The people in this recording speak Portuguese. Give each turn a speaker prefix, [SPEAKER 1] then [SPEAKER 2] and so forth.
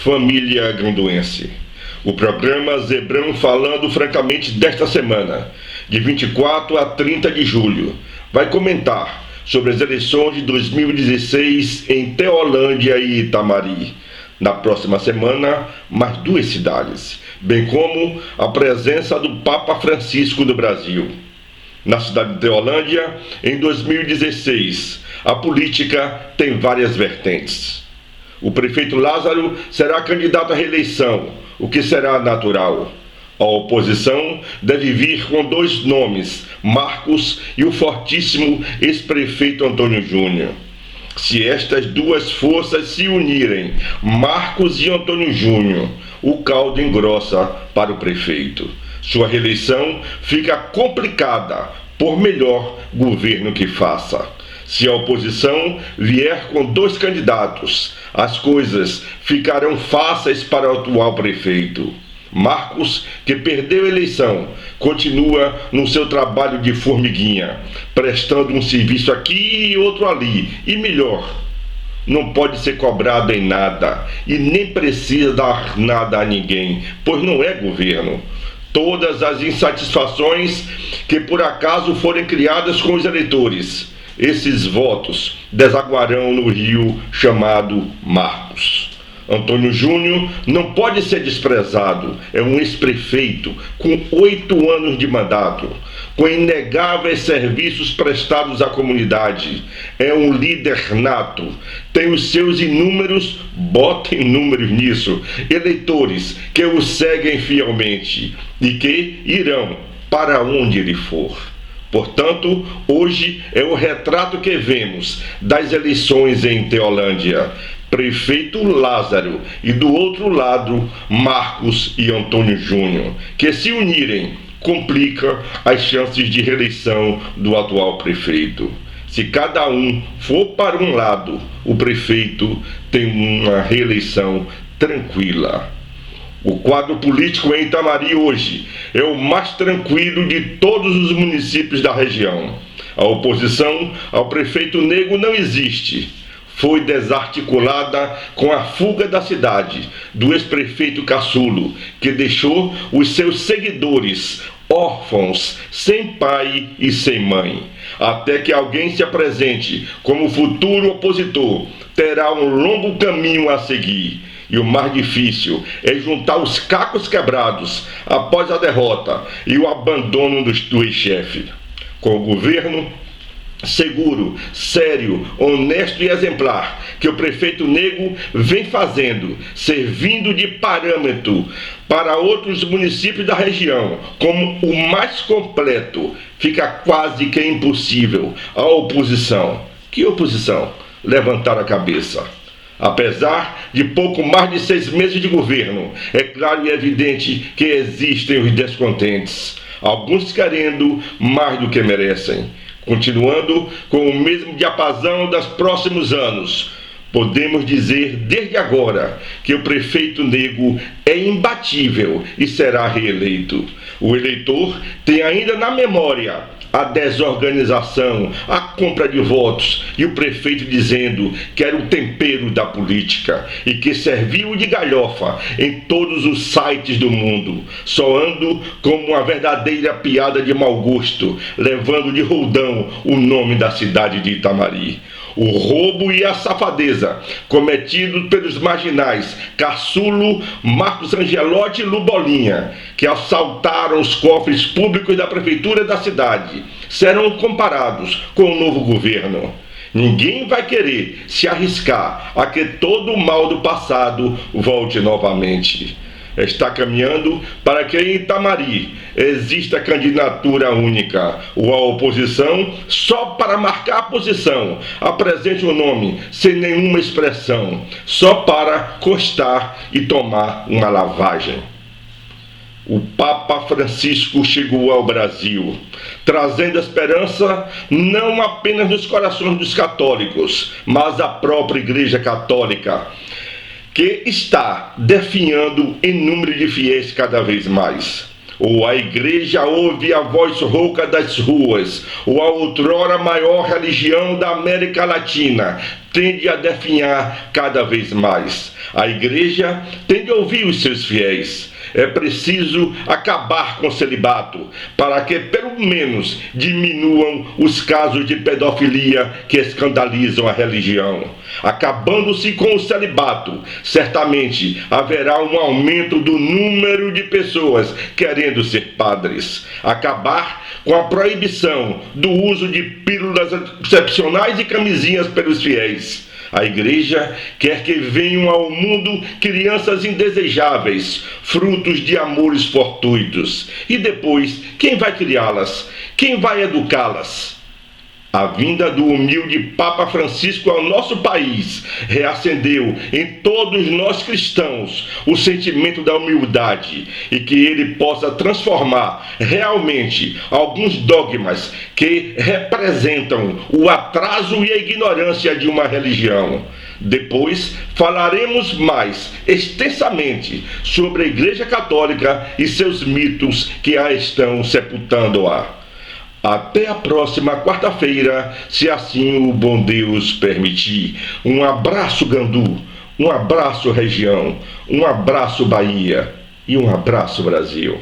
[SPEAKER 1] família granduense. O programa Zebrão Falando Francamente desta semana, de 24 a 30 de julho, vai comentar sobre as eleições de 2016 em Teolândia e Itamari. Na próxima semana, mais duas cidades, bem como a presença do Papa Francisco no Brasil. Na cidade de Teolândia, em 2016, a política tem várias vertentes. O prefeito Lázaro será candidato à reeleição, o que será natural. A oposição deve vir com dois nomes, Marcos e o fortíssimo ex-prefeito Antônio Júnior. Se estas duas forças se unirem, Marcos e Antônio Júnior, o caldo engrossa para o prefeito. Sua reeleição fica complicada, por melhor governo que faça. Se a oposição vier com dois candidatos, as coisas ficarão fáceis para o atual prefeito. Marcos, que perdeu a eleição, continua no seu trabalho de formiguinha, prestando um serviço aqui e outro ali, e melhor, não pode ser cobrado em nada e nem precisa dar nada a ninguém, pois não é governo. Todas as insatisfações que por acaso forem criadas com os eleitores, esses votos desaguarão no rio chamado Marcos. Antônio Júnior não pode ser desprezado, é um ex-prefeito com 8 anos de mandato, com inegáveis serviços prestados à comunidade, é um líder nato, tem os seus inúmeros, botem números nisso, eleitores que o seguem fielmente e que irão para onde ele for. Portanto, hoje é o retrato que vemos das eleições em Teolândia. Prefeito Lázaro e do outro lado Marcos e Antônio Júnior, que se unirem complica as chances de reeleição do atual prefeito. Se cada um for para um lado, o prefeito tem uma reeleição tranquila. O quadro político em Itamari hoje é o mais tranquilo de todos os municípios da região. A oposição ao prefeito Nego não existe. Foi desarticulada com a fuga da cidade do ex-prefeito Caçulo, que deixou os seus seguidores órfãos, sem pai e sem mãe. Até que alguém se apresente como futuro opositor, terá um longo caminho a seguir. E o mais difícil é juntar os cacos quebrados após a derrota e o abandono do ex-chefe. Com o governo seguro, sério, honesto e exemplar que o prefeito Nego vem fazendo, servindo de parâmetro para outros municípios da região, como o mais completo, fica quase que impossível a oposição. Que oposição? Levantar a cabeça. Apesar de pouco mais de 6 meses de governo, é claro e evidente que existem os descontentes, alguns querendo mais do que merecem. Continuando com o mesmo diapasão dos próximos anos, podemos dizer desde agora que o prefeito Nego é imbatível e será reeleito. O eleitor tem ainda na memória a desorganização, a compra de votos e o prefeito dizendo que era o tempero da política e que serviu de galhofa em todos os sites do mundo, soando como uma verdadeira piada de mau gosto, levando de roldão o nome da cidade de Itamari. O roubo e a safadeza cometidos pelos marginais Caçulo, Marcos Angelotti e Lubolinha, que assaltaram os cofres públicos da prefeitura da cidade, serão comparados com o novo governo. Ninguém vai querer se arriscar a que todo o mal do passado volte novamente. Está caminhando para que em Itamari exista candidatura única, ou a oposição, só para marcar a posição, apresente o nome sem nenhuma expressão, só para constar e tomar uma lavagem. O Papa Francisco chegou ao Brasil, trazendo esperança não apenas nos corações dos católicos, mas à própria Igreja Católica, que está definhando em número de fiéis cada vez mais. ou a igreja ouve a voz rouca das ruas, ou a outrora maior religião da América Latina tende a definhar cada vez mais. A igreja tem de ouvir os seus fiéis. É preciso acabar com o celibato, para que pelo menos diminuam os casos de pedofilia que escandalizam a religião. Acabando-se com o celibato, certamente haverá um aumento do número de pessoas querendo ser padres. Acabar com a proibição do uso de pílulas anticoncepcionais e camisinhas pelos fiéis. A igreja quer que venham ao mundo crianças indesejáveis, frutos de amores fortuitos. E depois, quem vai criá-las? Quem vai educá-las? A vinda do humilde Papa Francisco ao nosso país reacendeu em todos nós cristãos o sentimento da humildade e que ele possa transformar realmente alguns dogmas que representam o atraso e a ignorância de uma religião. Depois falaremos mais extensamente sobre a Igreja Católica e seus mitos que a estão sepultando-a. Até a próxima quarta-feira, se assim o bom Deus permitir. Um abraço, Gandu, um abraço, região, um abraço, Bahia e um abraço, Brasil.